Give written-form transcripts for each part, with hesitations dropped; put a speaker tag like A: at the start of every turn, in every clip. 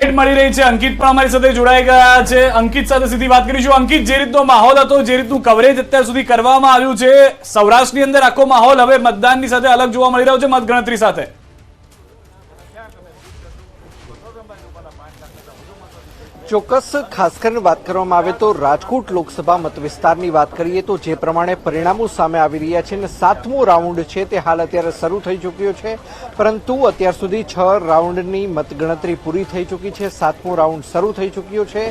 A: મળી રહી છે અંકિત પણ અમારી સાથે જોડાઈ ગયા છે। અંકિત સાથે સીધી વાત કરીશું। અંકિત, જે રીતનો માહોલ હતો, જે રીતનું કવરેજ અત્યાર સુધી કરવામાં આવ્યું છે, સૌરાષ્ટ્રની અંદર આખો માહોલ હવે મતદાનની સાથે અલગ જોવા મળી રહ્યો છે મતગણતરી સાથે।
B: ચોક્કસ ખાસ કરીને વાત કરવામાં આવે તો રાજકોટ લોકસભા મતવિસ્તારની વાત કરીએ તો જે પ્રમાણે પરિણામો સામે આવી રહ્યા છે અને 7મો રાઉન્ડ છે તે હાલ અત્યારે શરૂ થઈ ચૂક્યો છે, પરંતુ અત્યાર સુધી 6 રાઉન્ડની મતગણતરી પૂરી થઈ ચૂકી છે। 7મો રાઉન્ડ શરૂ થઈ ચૂક્યો છે।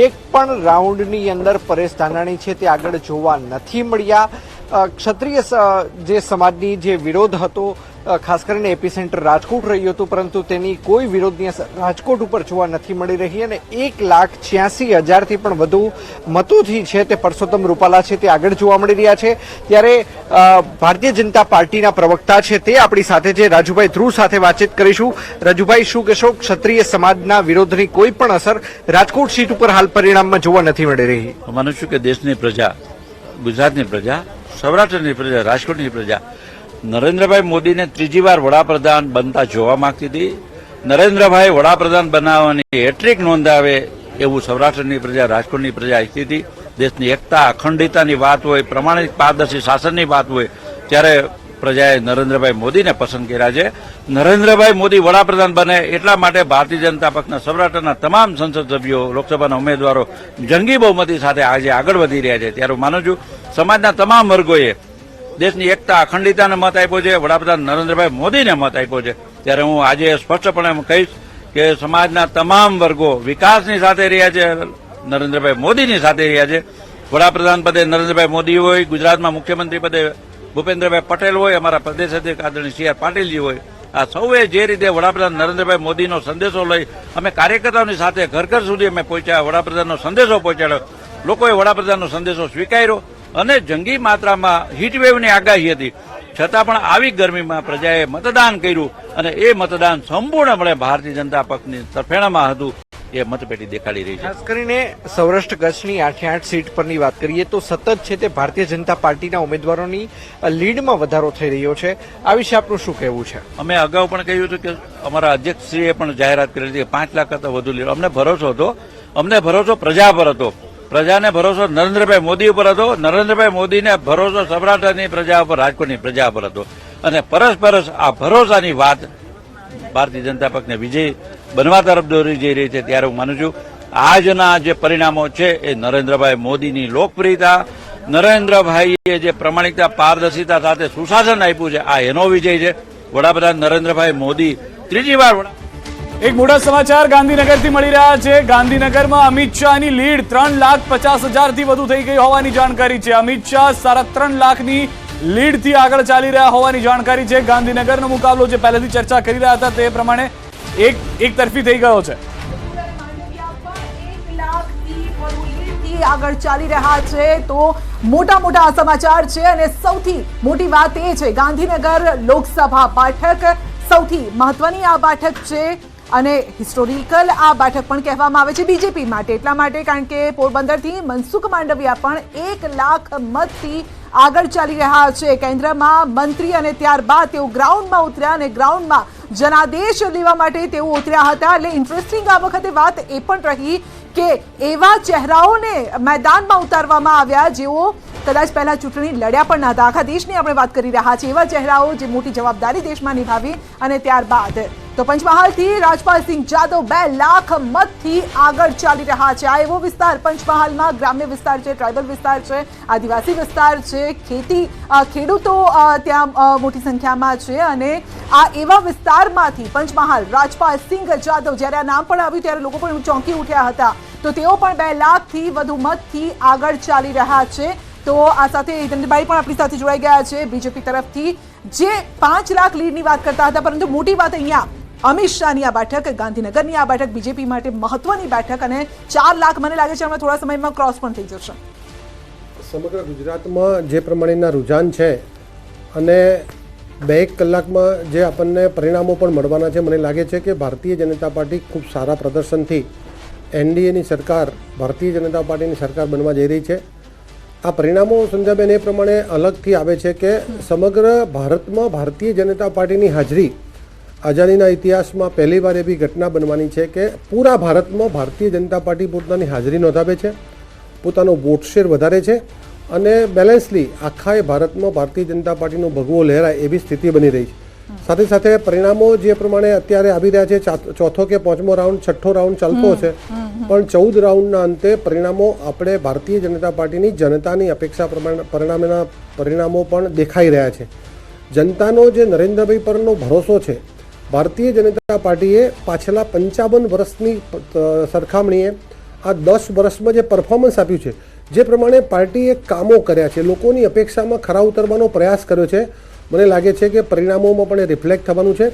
B: એક પણ રાઉન્ડની અંદર પરેશ ધાનાણી છે તે આગળ જોવા નથી મળ્યા। ક્ષત્રિય જે સમાજની જે વિરોધ હતો, ખાસ કરીને એપીસેન્ટર રાજકોટ રહ્યું હતું, પરંતુ તેની કોઈ વિરોધની અસર રાજકોટ ઉપર જોવા નથી મળી રહી અને 1,86,000થી પણ વધુ મતોથી છે તે પરસોત્તમ રૂપાલા છે તે આગળ જોવા મળી રહ્યા છે। ત્યારે ભારતીય જનતા પાર્ટીના પ્રવક્તા છે તે આપણી સાથે છે, રાજુભાઈ ધ્રુવ સાથે વાતચીત કરીશું। રાજુભાઈ, શું કહેશો, ક્ષત્રિય સમાજના વિરોધની કોઈ પણ અસર રાજકોટ સીટ ઉપર હાલ પરિણામમાં જોવા નથી મળી રહી?
C: માનું છું કે દેશની પ્રજા, ગુજરાતની પ્રજા, સૌરાષ્ટ્રની પ્રજા, રાજકોટની પ્રજા નરેન્દ્રભાઈ મોદીને ત્રીજી વાર વડાપ્રધાન બનતા જોવા માંગતી હતી। નરેન્દ્રભાઈ વડાપ્રધાન બનાવવાની હેટ્રિક નોંધાવે એવું સૌરાષ્ટ્રની પ્રજા, રાજકોટની પ્રજા ઈચ્છતી હતી। દેશની એકતા, અખંડિતતાની વાત હોય, પ્રમાણિક પારદર્શી શાસનની વાત હોય, ત્યારે પ્રજાએ નરેન્દ્રભાઈ મોદીને પસંદ કર્યા છે। નરેન્દ્રભાઈ મોદી વડાપ્રધાન બને એટલા માટે ભારતીય જનતા પક્ષના સૌરાષ્ટ્રના તમામ સંસદ સભ્યો, લોકસભાના ઉમેદવારો જંગી બહુમતી સાથે આજે આગળ વધી રહ્યા છે। ત્યારે હું માનું છું સમાજના તમામ વર્ગોએ દેશની એકતા, અખંડિતતાને મત આપ્યો છે, વડાપ્રધાન નરેન્દ્રભાઈ મોદીને મત આપ્યો છે। ત્યારે હું આજે સ્પષ્ટપણે કહીશ કે સમાજના તમામ વર્ગો વિકાસની સાથે રહ્યા છે, નરેન્દ્રભાઈ મોદીની સાથે રહ્યા છે। વડાપ્રધાન પદે નરેન્દ્રભાઈ મોદી હોય, ગુજરાતમાં મુખ્યમંત્રી પદે ભૂપેન્દ્રભાઈ પટેલ હોય, અમારા પ્રદેશ અધ્યક્ષ આદરણીય સી આર પાટીલજી હોય, આ સૌએ જે રીતે વડાપ્રધાન નરેન્દ્રભાઈ મોદીનો સંદેશો લઈ અમે કાર્યકર્તાઓની સાથે ઘર ઘર સુધી અમે પહોંચ્યા, વડાપ્રધાનનો સંદેશો પહોંચાડ્યો, લોકોએ વડાપ્રધાનનો સંદેશો સ્વીકાર્યો અને જંગી માત્રામાં હીટવેવની આગાહી હતી, છતાં પણ આવી ગરમીમાં પ્રજાએ મતદાન કર્યું અને એ મતદાન સંપૂર્ણપણે ભારતીય જનતા પક્ષની તરફેણમાં હતું, એ મતપેટી દેખાડી રહી છે।
B: ખાસ કરીને સૌરાષ્ટ્ર કચ્છની 8 સીટ પરની વાત કરીએ તો સતત છે તે ભારતીય જનતા પાર્ટીના ઉમેદવારોની લીડમાં વધારો થઈ રહ્યો છે। આ વિશે આપનું શું કહેવું છે?
C: અમે અગાઉ પણ કહ્યું હતું કે અમારા અધ્યક્ષશ્રીએ પણ જાહેરાત કરી હતી કે 5 લાખ કરતાં વધુ લીડ। અમને ભરોસો હતો, અમને ભરોસો પ્રજા પર હતો, પ્રજાને ભરોસો નરેન્દ્રભાઈ મોદી ઉપર હતો, નરેન્દ્રભાઈ મોદીને ભરોસો સૌરાષ્ટ્રની પ્રજા ઉપર, રાજકોટની પ્રજા પર હતો અને પરસ્પર આ ભરોસાની વાત ભારતીય જનતા પક્ષને વિજય બનવા તરફ દોરી જઈ રહી છે। ત્યારે હું માનું છું આજના જે પરિણામો છે એ નરેન્દ્રભાઈ મોદીની લોકપ્રિયતા, નરેન્દ્રભાઈએ જે પ્રમાણિકતા, પારદર્શિતા સાથે સુશાસન આપ્યું છે, આ એનો વિજય છે। વડાપ્રધાન નરેન્દ્રભાઈ મોદી ત્રીજી વાર
A: એક મોટા સમાચાર ગાંધીનગરથી મળી રહ્યા છે। ગાંધીનગરમાં અમિત શાહની લીડ 3,50,000થી વધુ થઈ ગઈ હોવાની જાણકારી છે। અમિત શાહ 3.5 લાખની લીડથી આગળ ચાલી રહ્યા હોવાની જાણકારી છે। ગાંધીનગરનો મુકાબલો જે પહેલેથી ચર્ચા કરી રહ્યા હતા તે પ્રમાણે એક તરફી થઈ ગયો છે।
D: આગળ ચાલી રહ્યા છે તો મોટા આ સમાચાર છે અને સૌથી મોટી વાત એ છે ગાંધીનગર લોકસભા બેઠક સૌથી મહત્વની આ બેઠક છે અને હિસ્ટોરિકલ આ બેઠક પણ કહેવામાં આવે છે બીજેપી માટે, એટલા માટે કારણ કે પોરબંદરથી મનસુખ માંડવિયા પણ 1 લાખ મતથી આગળ ચાલી રહ્યા છે। કેન્દ્રમાં મંત્રી અને ત્યારબાદ તેઓ ગ્રાઉન્ડમાં ઉતર્યા અને ગ્રાઉન્ડમાં જનાદેશ લેવા માટે તેઓ ઉતર્યા હતા। એટલે ઇન્ટરેસ્ટિંગ આ વખતે વાત એ પણ રહી કે એવા ચહેરાઓને મેદાનમાં ઉતારવામાં આવ્યા જેઓ કદાચ પહેલા ચૂંટણી લડ્યા પણ ન હતા। આખા દેશની આપણે વાત કરી રહ્યા છીએ, એવા ચહેરાઓ જે મોટી જવાબદારી દેશમાં નિભાવી અને ત્યારબાદ તો પંચમહાલથી રાજપાલસિંહ જાદવ 2 લાખ મતથી આગળ ચાલી રહ્યા છે। આ એવો વિસ્તાર પંચમહાલમાં ગ્રામ્ય વિસ્તાર છે, ટ્રાઇબલ વિસ્તાર છે, આદિવાસી વિસ્તાર છે, ખેડૂતો ત્યાં મોટી સંખ્યામાં છે અને આ એવા વિસ્તારમાંથી પંચમહાલ રાજપાલસિંહ જાદવ જ્યારે આ નામ પણ આવ્યું ત્યારે લોકો પણ ચોંકી ઉઠ્યા હતા, તો તેઓ પણ 2 લાખથી વધુ મતથી આગળ ચાલી રહ્યા છે। તો આ સાથે હિતેન્દ્રભાઈ પણ આપણી સાથે જોડાઈ ગયા છે બીજેપી તરફથી, જે 5 લાખ લીડની વાત કરતા હતા, પરંતુ મોટી વાત અહીંયા અમિત શાહની આ બેઠક, ગાંધીનગરની આ બેઠક બીજેપી માટે મહત્વની બેઠક અને 4 લાખ મને લાગે છે હમણાં થોડા સમયમાં ક્રોસ પણ થઈ જશે।
E: સમગ્ર ગુજરાતમાં જે પ્રમાણેના રૂઝાન છે અને 2-1 કલાકમાં જે આપણને પરિણામો પણ મળવાના છે, મને લાગે છે કે ભારતીય જનતા પાર્ટી ખૂબ સારા પ્રદર્શનથી એનડીએની સરકાર, ભારતીય જનતા પાર્ટીની સરકાર બનવા જઈ રહી છે। આ પરિણામો સંજયબેન એ પ્રમાણે અલગથી આવે છે કે સમગ્ર ભારતમાં ભારતીય જનતા પાર્ટીની હાજરી આઝાદીના ઇતિહાસમાં પહેલીવાર એવી ઘટના બનવાની છે કે પૂરા ભારતમાં ભારતીય જનતા પાર્ટી પોતાની હાજરી નોંધાવે છે, પોતાનો વોટ શેર વધારે છે અને બેલેન્સલી આખા ભારતમાં ભારતીય જનતા પાર્ટીનો ભગવો લહેરાય એવી સ્થિતિ બની રહી છે. સાથે સાથે પરિણામો જે પ્રમાણે અત્યારે આવી રહ્યા છે, ચોથો કે પાંચમો રાઉન્ડ, છઠ્ઠો રાઉન્ડ ચાલતો હશે, પણ 14 રાઉન્ડના અંતે પરિણામો આપણે ભારતીય જનતા પાર્ટીની જનતાની અપેક્ષા પ્રમાણે પરિણામો પણ દેખાઈ રહ્યા છે. જનતાનો જે નરેન્દ્રભાઈ પરનો ભરોસો છે, ભારતીય જનતા પાર્ટીએ પાછલા 55 વર્ષની સરખામણીએ આ 10 વર્ષમાં જે પરફોર્મન્સ આપ્યું છે, જે પ્રમાણે પાર્ટીએ કામો કર્યા છે, લોકોની અપેક્ષામાં ખરા ઉતરવાનો પ્રયાસ કર્યો છે, મને લાગે છે કે પરિણામોમાં પણ એ રિફ્લેક્ટ થવાનું છે.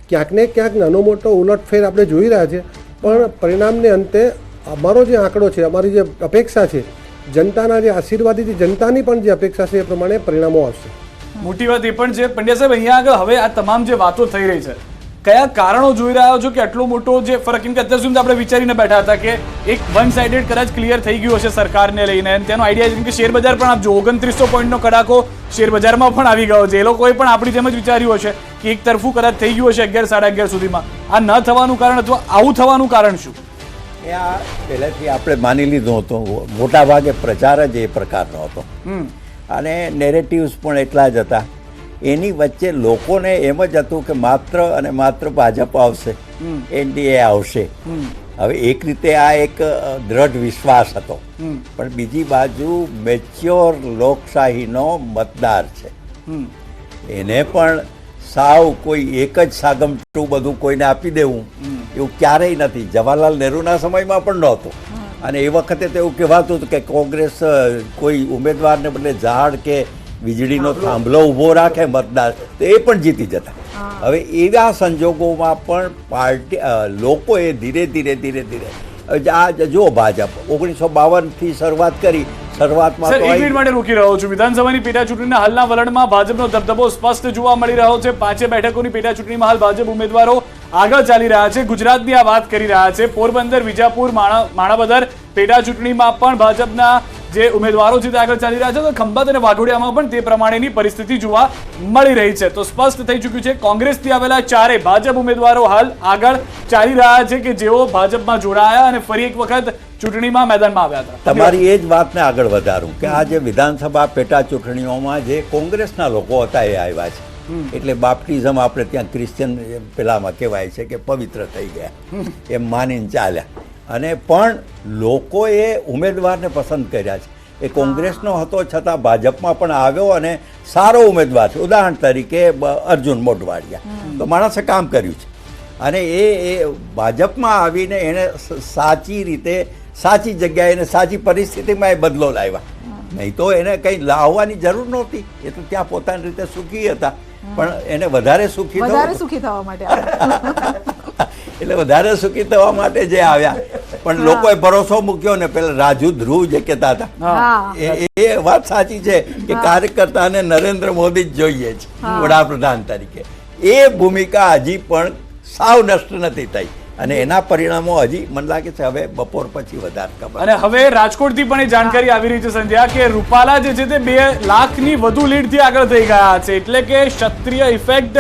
E: ક્યાંક ને ક્યાંક નાનો મોટો ઉલટફેર આપણે જોઈ રહ્યા છે, પણ પરિણામને અંતે અમારો જે આંકડો છે, અમારી જે અપેક્ષા છે, જનતાના જે આશીર્વાદથી જનતાની પણ જે અપેક્ષા છે એ પ્રમાણે પરિણામો આવશે.
A: મોટી વાત એ પણ છે પંડ્યા સાહેબ, અહીંયા આગળ હવે આ તમામ જે વાતો થઈ રહી છે, કયા કારણો જોઈ રહ્યા છો કે આટલો મોટો જે ફરક? કેમ કે અત્યાર સુધી આપણે વિચારીને બેઠા હતા કે એક વન સાઇડેડ કદાચ ક્લિયર થઈ ગયું હશે સરકારને લઈને, અને તેનો આઈડિયા છે કે શેર બજાર પણ આપ જો 2900 પોઈન્ટનો કડાકો શેર બજારમાં પણ આવી ગયો છે. એ લોકોએ પણ આપણી જેમ જ વિચાર્યું હશે કે એક તરફું કદાચ થઈ ગયું હશે 11 સાડા 11 સુધીમાં. આ ન થવાનું કારણ અથવા આવું થવાનું કારણ શું?
F: એ આ પહેલેથી આપણે માની લીધું હતું, મોટાભાગે પ્રચાર જ એ પ્રકારનો હતો અને નેરેટિવ્સ પણ એટલા જ હતા. એની વચ્ચે લોકોને એમ જ હતું કે માત્ર અને માત્ર ભાજપ આવશે, એનડીએ આવશે. હવે એક રીતે આ એક દ્રઢ વિશ્વાસ હતો, પણ બીજી બાજુ મેચ્યોર લોકશાહીનો મતદાર છે, એને પણ સાવ કોઈ એક જ સાગમટું બધું કોઈને આપી દેવું એવું ક્યારેય નથી. જવાહરલાલ નહેરુના સમયમાં પણ નહોતું. અને એ વખતે તો એવું કહેવાતું હતું કે કોંગ્રેસ કોઈ ઉમેદવારને બદલે ઝાડ કે વીજળીનો થાંભલો ઊભો રાખે મતદાર તો એ પણ જીતી જતા. હવે એવા સંજોગોમાં પણ પાર્ટી લોકોએ ધીરે ધીરે આ જો ભાજપ 1952થી શરૂઆત કરી, શરૂઆતમાં
A: સર એક મિનિટ માટે રોકી રહ્યો છું. વિધાનસભાની પેટા ચૂંટણીના હાલના વલણમાં ભાજપનો દબદબો સ્પષ્ટ જોવા મળી રહ્યો છે. 5 બેઠકોની પેટા ચૂંટણીમાં હાલ ભાજપ ઉમેદવારો આગળ ચાલી રહ્યા છે. ગુજરાતની આ વાત કરી રહ્યા છે. પોરબંદર, વિજાપુર, માણાવદર પેટા ચૂંટણીમાં પણ ભાજપના જે ઉમેદવારો છે તે આગળ ચાલી રહ્યા છે, તો ખંભાત અને વાઘોડિયામાં પણ તે પ્રમાણેની પરિસ્થિતિ જોવા મળી રહી છે. તો સ્પષ્ટ થઈ ચૂક્યું છે કોંગ્રેસથી આવેલા 4 ભાજપ ઉમેદવારો હાલ આગળ ચાલી રહ્યા છે કે જેઓ ભાજપમાં જોડાયા અને ફરી એક વખત ચૂંટણીમાં મેદાનમાં આવ્યા હતા.
F: તમારી એ જ વાતને આગળ વધારું કે આ જે વિધાનસભા પેટા ચૂંટણીઓમાં જે કોંગ્રેસના લોકો હતા એ આવ્યા છે, એટલે બાપ્ટિઝમ આપણે ત્યાં ક્રિશ્ચિયન પેલામાં કહેવાય છે કે પવિત્ર થઈ ગયા એમ માનીને ચાલ્યા. અને પણ લોકોએ ઉમેદવારને પસંદ કર્યા છે. એ કોંગ્રેસનો હતો છતાં ભાજપમાં પણ આવ્યો અને સારો ઉમેદવાર છે. ઉદાહરણ તરીકે અર્જુન મોઢવાડિયા તો માણસે કામ કર્યું છે અને એ ભાજપમાં આવીને એણે સાચી રીતે સાચી જગ્યાએ એને સાચી પરિસ્થિતિમાં એ બદલો લાવ્યા. નહીં તો એને કંઈ લાવવાની જરૂર નહોતી. એ તો ત્યાં પોતાની રીતે સુખી હતા, પણ એને વધારે સુખી
D: થવા માટે
F: એટલે વધારે સુખી થવા માટે જે આવ્યા. પણ લોકોએ ભરોસો મૂક્યો ને પેલા રાજુ ધ્રુવ જે કહેતા હતા એ વાત સાચી છે કે કાર્યકર્તાને નરેન્દ્ર મોદી જ જોઈએ છે વડાપ્રધાન તરીકે. એ ભૂમિકા હજી પણ સાવ નષ્ટ નથી થઈ અને એના પરિણામો હજી મને લાગે છે હવે બપોર પછી વધારે ખબર.
A: અને હવે રાજકોટથી પણ એ જાણકારી આવી રહી છે સંધ્યા કે રૂપાલા જે છે તે 2 લાખની વધુ લીડથી આગળ થઈ ગયા છે, એટલે કે ક્ષત્રિય ઇફેક્ટ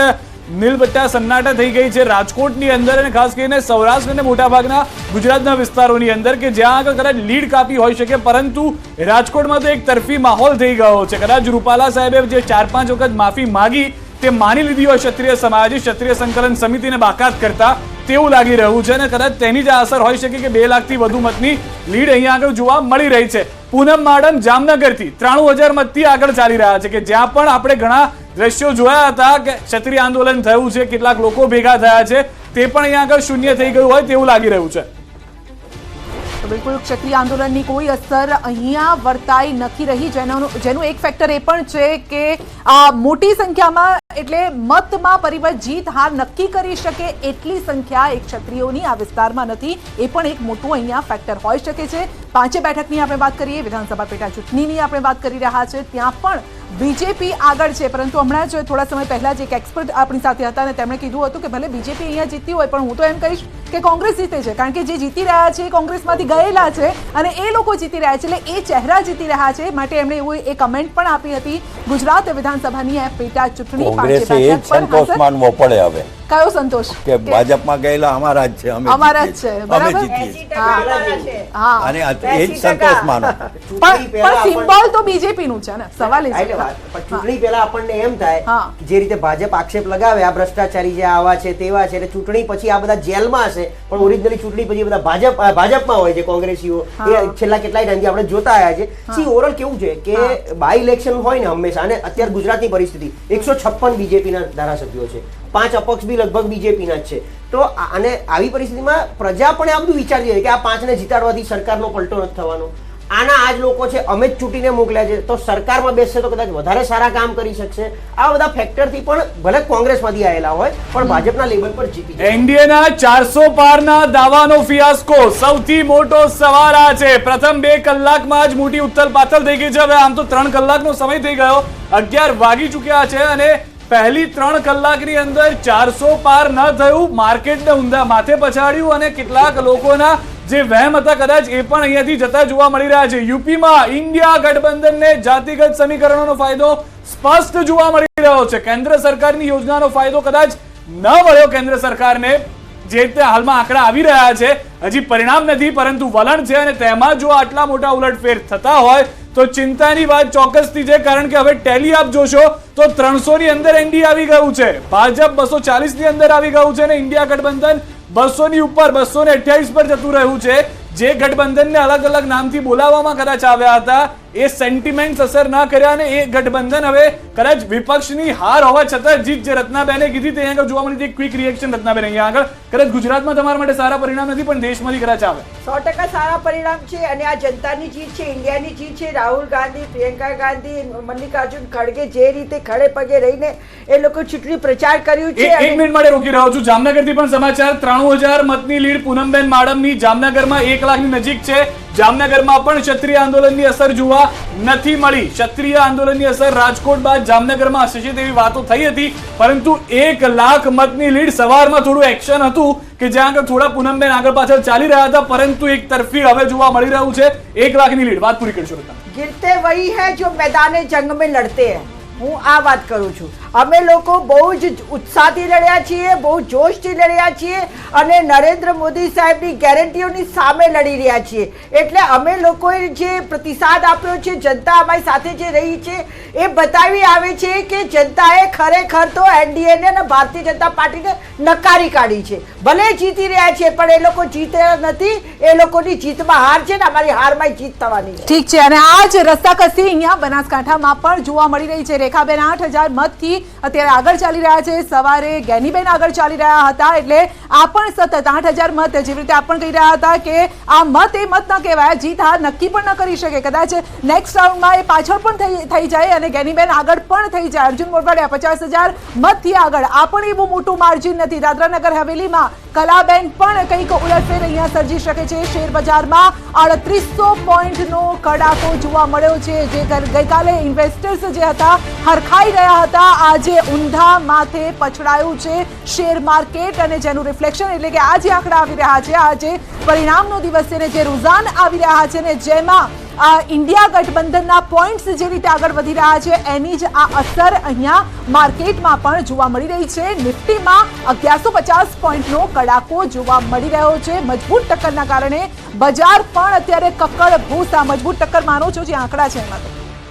A: નીલબટ્ટા સન્નાટા થઈ ગઈ છે રાજકોટની અંદર અને ખાસ કરીને સૌરાષ્ટ્ર અને મોટાભાગના ગુજરાતના વિસ્તારોની અંદર કે જ્યાં આગળ કદાચ લીડ કાપી હોઈ શકે, પરંતુ રાજકોટમાં તો એક તરફી માહોલ થઈ ગયો છે. કદાચ રૂપાલા સાહેબે જે 4-5 વખત માફી માગી તે માની લીધી હોય ક્ષત્રિય સમાજે, ક્ષત્રિય સંકલન સમિતિને બાકાત કરતા તેવું લાગી રહ્યું છે અને કદાચ તેની જ અસર હોઈ શકે કે 2 લાખથી વધુ મતની લીડ અહીંયા આગળ જોવા મળી રહી છે. પૂનમ માડમ જામનગરથી 93,000 મતથી આગળ ચાલી રહ્યા છે કે જ્યાં પણ આપણે ઘણા દ્રશ્યો જોયા હતા કે ક્ષત્રિય આંદોલન થયું છે, કેટલાક લોકો ભેગા થયા છે, તે પણ અહીંયા આગળ શૂન્ય થઈ ગયું હોય તેવું લાગી રહ્યું છે.
D: તો બિલકુલ ક્ષત્રિય આંદોલનની કોઈ અસર અહીંયા વર્તાઈ નથી રહી, જેનું એક ફેક્ટર એ પણ છે કે મોટી સંખ્યામાં એટલે મતમાં પરિબળ જીત હાર નક્કી કરી શકે એટલી સંખ્યા એક ક્ષત્રિયોની આ વિસ્તારમાં નથી. એ પણ એક મોટું અહીંયા ફેક્ટર હોઈ શકે છે. 5 બેઠકની આપણે વાત કરીએ, વિધાનસભા પેટા ચૂંટણીની આપણે વાત કરી રહ્યા છે, ત્યાં પણ બીજેપી આગળ છે. પરંતુ હમણાં જ થોડા સમય પહેલા જ એક એક્સપર્ટ આપણી સાથે હતા અને તેમણે કીધું હતું કે ભલે બીજેપી અહીંયા જીતી હોય પણ હું તો એમ કહીશ કે કોંગ્રેસ જીતે છે, કારણ કે જે જીતી રહ્યા છે કોંગ્રેસમાંથી ગયેલા છે અને એ લોકો જીતી રહ્યા છે, એટલે એ ચહેરા જીતી રહ્યા છે. માટે એમણે એવું એક કમેન્ટ પણ આપી હતી. ગુજરાત વિધાનસભાની પેટા ચૂંટણી
F: કોંગ્રેસે એ જ સંતોષ માનવો પડે હવે
D: કયો સંતોષ
F: કે ભાજપમાં ગયેલા અમારા જ છે,
D: અમારા જ છે,
F: અમે
D: બરાબર?
F: જીતીએ.
D: હા
F: અને એ જ સંતોષ માનો.
D: પણ સિમ્બોલ તો બીજેપી નું છે ને, સવાલ એ
G: એટલે
D: છે.
G: વાત. પણ ચૂંટણી પહેલા આપણને એમ થાય
D: હા.
G: કે જે રીતે ભાજપ આક્ષેપ લગાવે આ ભ્રષ્ટાચારી છે, આવા છે, તેવા છે, એટલે ચૂંટણી પછી આ બધા જેલમાં હશે, પણ ઓરિજિનલી ચૂંટણી પછી બધા ભાજપમાં હોય છે કોંગ્રેસીઓ. એ છેલ્લા કેટલાય ટાઈમથી આપણે જોતા આવ્યા છે. સી ઓવરઓલ કેવું છે કે બાય ઇલેક્શન હોય ને હંમેશા, અને અત્યારે ગુજરાતની પરિસ્થિતિ 156 બીજેપીના ધારાસભ્યો છે, 5 અપક્ષ બી લગભગ બીજેપીના જ છે. તો અને આવી પરિસ્થિતિમાં પ્રજા પણ આ બધું વિચારતી હોય કે આ 5ને જીતાડવાથી સરકારનો પલટો નથી થવાનો. આના આ જ લોકો છે, અમે જ ચૂંટીને મોકલ્યા છે, તો સરકારમાં બેસશે તો કદાચ વધારે સારા કામ કરી શકશે. આ બધા ફેક્ટરથી પણ ભલે કોંગ્રેસમાંથી આવેલા હોય પણ ભાજપના લેવલ પર જીતી જાય.
A: એનડીએના 400 પારના દાવાનો ફિયાસ્કો. સૌથી મોટો સવાલ આ છે, પ્રથમ 2 કલાકમાં જ મોટી ઉથલ પાથલ થઈ ગઈ છે. હવે આમ તો 3 કલાકનો સમય થઈ ગયો, 11 વાગી ચૂક્યા છે, અને પહેલી 3 કલાકની અંદર 400 પાર ન થયું, માર્કેટને ઊંધા માથે પછાડ્યું, અને કેટલાક લોકોના જે વહેમ હતા કદાચ એ પણ અહીંયાથી જતા જોવા મળી રહ્યા છે. યુપીમાં ઇન્ડિયા ગઠબંધનને જાતિગત સમીકરણોનો ફાયદો સ્પષ્ટ જોવા મળી રહ્યો છે. કેન્દ્ર સરકારની યોજનાનો ફાયદો કદાચ ન મળ્યો કેન્દ્ર સરકારને, જે રીતે હાલમાં આંકડા આવી રહ્યા છે. હજી પરિણામ નથી, પરંતુ વલણ છે, અને તેમાં જો આટલા મોટા ઉલટફેર થતા હોય તો ચિંતાની વાત ચોક્કસથી છે. કારણ કે હવે ટેલી આપ જોશો તો 300 ની અંદર એનડીએ આવી ગયું છે, ભાજપ 240 ની અંદર આવી ગયું છે, અને ઇન્ડિયા ગઠબંધન 200 ની ઉપર 228 પર જતું રહ્યું છે. જે ગઠબંધનને અલગ અલગ નામથી બોલાવવામાં કદાચ આવ્યા હતા એ સેન્ટિમેન્ટ અસર ના કર્યા, અને એ ગઠબંધન હવે કદાચ વિપક્ષની હાર હોવા છતાં જીત જે રત્નાબેને કીધી તે આગળ જોવા મળી હતી. ક્વિક રિએક્શન રત્નાબેન અહીંયા આગળ. કદાચ ગુજરાતમાં તમારા માટે સારા પરિણામ નથી, પણ દેશમાંથી કદાચ આવે.
H: 100% સારા પરિણામ છે, અને આ જનતાની જીત છે, ઇન્ડિયાની જીત છે. રાહુલ ગાંધી, પ્રિયંકા ગાંધી, મલ્લિકાર્જુન ખડગે જે રીતે ખડે પગે રહીને એ લોકો ચૂંટણી પ્રચાર કર્યું છે.
A: એક મિનિટ માટે રોકી રહ્યો છું. જામનગરથી પણ સમાચાર, 93,000 મતની લીડ પૂનમબેન માડમની. જામનગરમાં 1 લાખની નજીક છે. જામનગરમાં પણ ક્ષત્રિય આંદોલનની અસર જોવા નથી મળી. ક્ષત્રિય આંદોલનની અસર રાજકોટ બાદ જામનગરમાં હશે તેવી વાતો થઈ હતી, પરંતુ 1 લાખ મતની લીડ. સવારમાં થોડું એક્શન હતું કે જ્યાં આગળ થોડા પૂનમબેન આગળ પાછળ ચાલી રહ્યા હતા, પરંતુ એક તરફી હવે જોવા મળી રહ્યું છે. 1 લાખની લીડ. વાત પૂરી કરશો.
H: गिरते वही है जो मैदान जंग में लड़ते हैं. હું આ વાત કરું છું. અમે લોકો બહુ જ ઉત્સાહથી લડ્યા છીએ, બહુ જોશથી લડ્યા છીએ, અને નરેન્દ્ર મોદી સાહેબની ગેરંટીઓની સામે લડી રહ્યા છીએ. એટલે અમે લોકોએ જે પ્રતિસાદ આપ્યો છે, જનતા અમારી સાથે જે રહી છે, એ બતાવી આવે છે કે જનતાએ ખરેખર તો એનડીએને અને ભારતીય જનતા પાર્ટીને નકારી કાઢી છે. ભલે જીતી રહ્યા છે, પણ એ લોકો જીત્યા નથી. એ લોકોની જીતમાં હાર છે ને અમારી હારમાં જીત થવાની છે.
D: ઠીક છે, અને આ જ રસ્તાકસી અહીંયા બનાસકાંઠામાં પણ જોવા મળી રહી છે. રેખાબેન 8,000 મતથી અત્યારે આગળ ચાલી રહ્યા છે. સવારે ગેનીબેન આગળ ચાલી રહ્યા હતા, એટલે આ પણ સતત 8,000 મત. જેવી રીતે આપ પણ કહી રહ્યા હતા કે આ મત એ મત ન કહેવાય, જીત હાર નક્કી પણ ન કરી શકે. કદાચ નેક્સ્ટ રાઉન્ડમાં એ પાછળ પણ થઈ જાય અને ગેનીબેન આગળ પણ થઈ જાય. અર્જુન મોઢવાડિયા 50,000 મતથી આગળ. આ પણ એવું મોટું માર્જિન નથી. દાદરાનગર હવેલીમાં કલાબેન પણ કંઈક ઉલટફેર અહીંયા સર્જી શકે છે. શેર બજારમાં 3800 પોઈન્ટનો કડાકો જોવા મળ્યો છે. જે ગઈકાલે ઇન્વેસ્ટર્સ જે હતા હરખાઈ રહ્યા હતા, આજે ઊંધા માથે પછડાયું છે શેર માર્કેટ, અને જેનું રિફ્લેક્શન એટલે કે આજે આંકડા આવી રહ્યા છે, આજે પરિણામનો દિવસ છે, ને જે રુઝાન આવી રહ્યા છે, ને જેમાં ઇન્ડિયા ગઠબંધનના પોઈન્ટ્સ જે રીતે આગળ વધી રહ્યા છે એની જ આ અસર અહીંયા માર્કેટમાં પણ જોવા મળી રહી છે. નિફ્ટીમાં 1150 પોઈન્ટનો કડાકો જોવા મળી રહ્યો છે. મજબૂત ટક્કરના કારણે બજાર પણ અત્યારે કક્કડ ભૂસા. મજબૂત ટક્કર માનો છો જે આંકડા છે એમાં?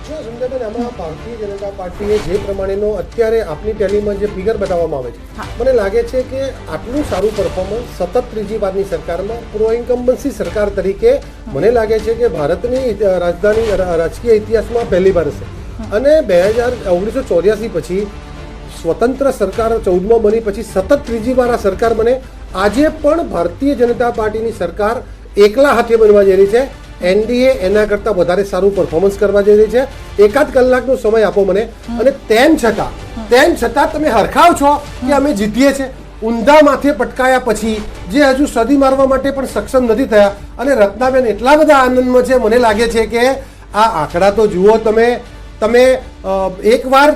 E: જો સંજયબેન, આમાં ભારતીય જનતા પાર્ટીએ જે પ્રમાણેનો અત્યારે આપની ટેલીમાં જે ફિગર બતાવવામાં આવે છે, મને લાગે છે કે આટલું સારું પરફોર્મન્સ સતત ત્રીજી બારની સરકારમાં પ્રો ઇન્કમ્બન્સી સરકાર તરીકે મને લાગે છે કે ભારતની રાજધાની રાજકીય ઇતિહાસમાં પહેલી વાર હશે. અને 1984 પછી સ્વતંત્ર સરકાર 14માં બની પછી સતત ત્રીજી વાર આ સરકાર બને. આજે પણ ભારતીય જનતા પાર્ટીની સરકાર એકલા હાથે બનવા જઈ રહી છે. એનડીએ એના કરતાં વધારે સારું પરફોર્મન્સ કરવા જઈ રહી છે. 1 કલાકનો સમય આપો મને, અને તેમ છતાં તમે હરખાવ છો કે અમે જીતીએ છીએ. ઊંધા માથે પટકાયા પછી જે હજુ સદી મારવા માટે પણ સક્ષમ નથી થયા. અને રત્નાબેન એટલા બધા આનંદમાં છે, મને લાગે છે કે આ આંકડા તો જુઓ તમે. એકવાર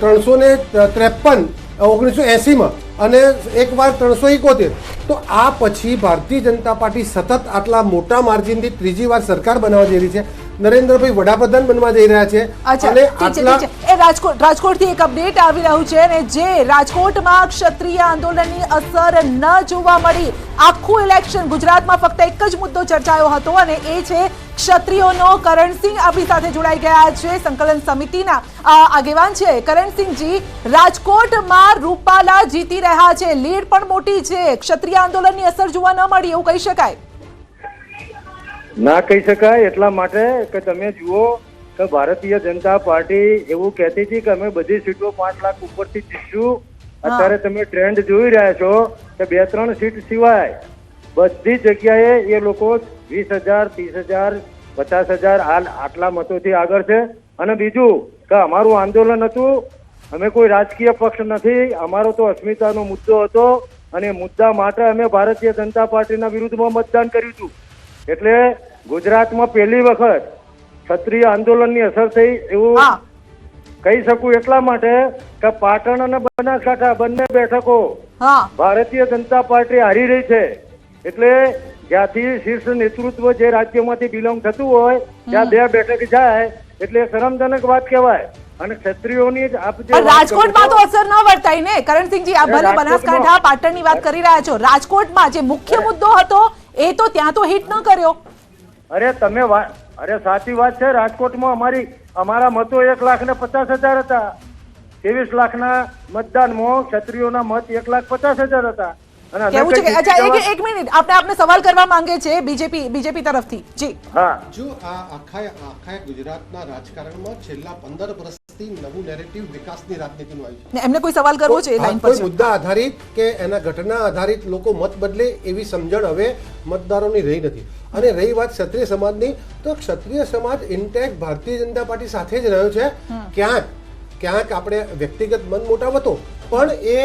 E: 353 1980માં અને એકવાર 371. તો આ પછી ભારતીય જનતા પાર્ટી સતત આટલા મોટા માર્જિનથી ત્રીજી વાર સરકાર બનાવવા જઈ રહી છે. નરેન્દ્રભાઈ વડાપ્રધાન બનવા જઈ રહ્યા છે
D: અચ્છા
E: અને
D: ઠીક છે, ઠીક છે. એ રાજકોટથી એક અપડેટ આવી રહ્યું છે અને જે રાજકોટમાં ક્ષત્રિય આંદોલનની અસર ન જોવા મળી. આખું ઇલેક્શન ગુજરાતમાં ફક્ત એક જ મુદ્દો ચર્ચાયો હતો અને એ છે ક્ષત્રિયોનો. કરણસિંહ આપણી સાથે જોડાઈ ગયા છે, સંકલન સમિતિના આગેવાન છે કરણસિંહજી. રાજકોટમાં રૂપાલા જીતી રહ્યા છે, લીડ પણ મોટી છે, ક્ષત્રિય આંદોલનની અસર જોવા ન મળી એવું કહી શકાય?
I: ના કહી શકાય, એટલા માટે કે તમે જુઓ કે ભારતીય જનતા પાર્ટી એવું કહેતી હતી કે અમે બધી સીટો 5 લાખ ઉપરથી જીતશું. અત્યારે તમે ટ્રેન્ડ જોઈ રહ્યા છો કે 2-3 સીટ સિવાય બધી જગ્યાએ એ લોકો 20,000, 30,000, 50,000 હાલ આટલા મતોથી આગળ છે. અને બીજું કે અમારું આંદોલન હતું, અમે કોઈ રાજકીય પક્ષ નથી, અમારો તો અસ્મિતાનો મુદ્દો હતો અને મુદ્દા માટે અમે ભારતીય જનતા પાર્ટીના વિરુદ્ધમાં મતદાન કર્યું હતું. એટલે ગુજરાતમાં પહેલી વખત ક્ષત્રિય આંદોલનની અસર થઈ એવું કહી શકું. એટલા માટે કે પાટણ અને બનાસકાંઠા બંને બેઠકો ભારતીય જનતા પાર્ટી હારી રહી છે. એટલે જ્યાંથી શીર્ષ નેતૃત્વ જે રાજ્યમાંથી બિલોંગ થતું હોય ત્યાં 2 બેઠક જાય એટલે શરમજનક વાત કહેવાય. અને ક્ષત્રિયોની
D: રાજકોટમાં તો અસર ન વર્તાય ને કરણસિંહજી. આ ભલે બનાસકાંઠા પાટણની વાત કરી રહ્યા છો, રાજકોટમાં જે મુખ્ય મુદ્દો હતો એ તો ત્યાં તો હિટ ન કર્યો.
I: અરે સાચી વાત છે. રાજકોટમાં અમારા મતો 1,50,000 હતા. 23 લાખના મતદાનમાં ક્ષત્રિયોના મત 1,50,000 હતા.
D: કેવું છે કે અચ્છા એક મિનિટ આપને સવાલ કરવા માંગે છે બીજેપી તરફથી. જી
I: હા,
E: જો આ આખા ગુજરાતના રાજકારણમાં છેલ્લા 15 વર્ષથી નવું નેરેટિવ વિકાસની રાજનીતિનું આવ્યું છે.
D: એમને કોઈ સવાલ કરવો છે લાઈન પર?
E: કોઈ મુદ્દા આધારિત કે એના ઘટના આધારિત લોકો મત બદલે એવી સમજણ હવે મતદારોની રહી નથી. અને રહી વાત ક્ષત્રિય સમાજની, તો ક્ષત્રિય સમાજ ઇન્ટેક્ટ ભારતીય જનતા પાર્ટી સાથે જ રહ્યો છે. ક્યાંક આપણે વ્યક્તિગત મન મોટાવ હતો, પણ એ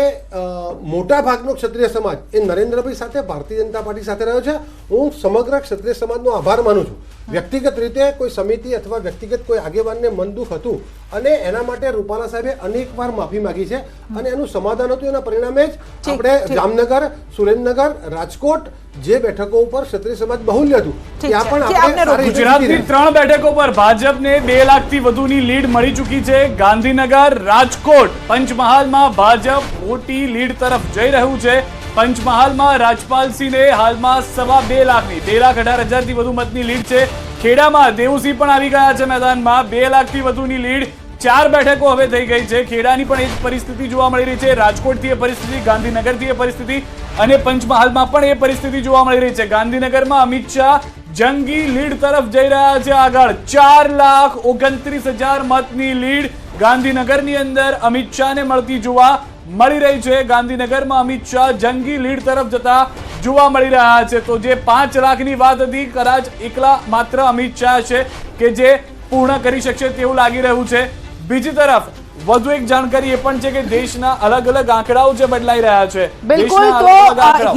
E: મોટા ભાગનો ક્ષત્રિય સમાજ એ નરેન્દ્રભાઈ સાથે ભારતીય જનતા પાર્ટી સાથે રહ્યો છે. હું સમગ્ર ક્ષત્રિય સમાજનો આભાર માનું છું. વ્યક્તિગત રીતે કોઈ સમિતિ અથવા વ્યક્તિગત કોઈ આગેવાનને મન દુઃખ હતું અને એના માટે રૂપાલા સાહેબે અનેકવાર માફી માંગી છે અને એનું સમાધાન હતું. એના પરિણામે જ આપણે જામનગર, સુરેન્દ્રનગર, રાજકોટ જે બેઠકો ઉપર ક્ષત્રિય સમાજ બહુલ્ય હતું ત્યાં પણ આપણે
A: ગુજરાતની 3 બેઠકો પર ભાજપને 2 લાખથી વધુની લીડ મળી ચૂકી છે. ગાંધીનગર, રાજકોટ, પંચમહાલમાં ભાજપ મોટી લીડ તરફ જઈ રહ્યું છે. પંચમહાલમાં રાજપાલસિંહને હાલમાં 2.25 લાખની 2,18,000 થી વધુ મતની લીડ છે. ખેડામાં દેવુસિંહ પણ આવી ગયા છે મેદાનમાં, 2 લાખથી વધુની લીડ. 4 બેઠકો હવે થઈ ગઈ છે. ખેડાની પણ એ જ પરિસ્થિતિ જોવા મળી રહી છે, રાજકોટથી એ પરિસ્થિતિ, ગાંધીનગરથી એ પરિસ્થિતિ અને પંચમહાલમાં પણ એ પરિસ્થિતિ જોવા મળી રહી છે. ગાંધીનગરમાં અમિત શાહ જંગી લીડ તરફ જઈ રહ્યા છે આગળ. 4,29,000 મતની લીડ ગાંધીનગરની અંદર અમિત શાહને મળતી જોવા મળી રહી છે. ગાંધીનગરમાં અમિત શાહ જંગી લીડ તરફ જતા જોવા મળી રહ્યા છે. તો જે 5 લાખની વાત હતી, કદાચ એકલા માત્ર અમિત શાહ છે કે જે પૂર્ણ કરી શકશે તેવું લાગી રહ્યું છે. બીજી તરફ વધુ એક જાણકારી એ પણ છે કે દેશના અલગ અલગ આંકડાઓ જે બદલાઈ રહ્યા છે.
D: બિલકુલ.
A: દેશના અલગ અલગ આંકડાઓ